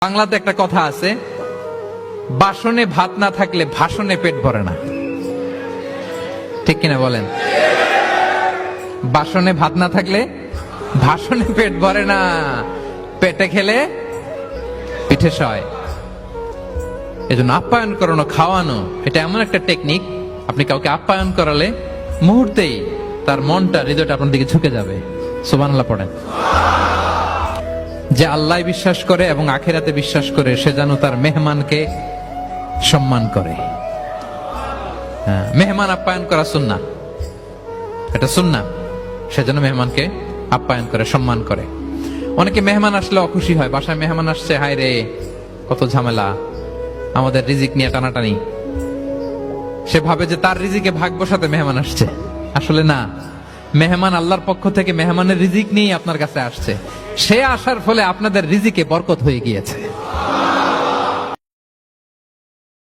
বাংলাতে একটা কথা আছে, বাসনে ভাত না থাকলে ভাষণে পেট ভরে না। ঠিক কিনা বলেন? বাসনে ভাত না থাকলে ভাষণে পেট ভরে না, পেটে খেলে পিঠে সয়। এজন্য আপ্যায়ন করানো, খাওয়ানো এটা এমন একটা টেকনিক, আপনি কাউকে আপ্যায়ন করালে মুহূর্তেই তার মনটা, হৃদয়টা আপনার দিকে ঝুঁকে যাবে। সুবহানাল্লাহ পড়েন। যে আল্লাহ বিশ্বাস করে এবং আখিরাতে বিশ্বাস করে সে যেন তার মেহমানকে সম্মান করে। মেহমান আপ্যায়ন করা সুন্নাহ, এটা সুন্নাহ। সে যেন মেহমানকে আপ্যায়ন করে, সম্মান করে। অনেকে মেহমান আসলে অখুশি হয়, বাসায় মেহমান আসছে, হায় রে কত ঝামেলা, আমাদের রিজিক নিয়ে টানাটানি। সে ভাবে যে তার রিজিকে ভাগ বসাতে মেহমান আসছে। আসলে না, মেহমান আল্লাহর পক্ষ থেকে মেহমানের রিজিক নিয়ে আপনার কাছে আসছে। সে আসার ফলে আপনাদের রিজিকে বরকত হয়ে গিয়েছে।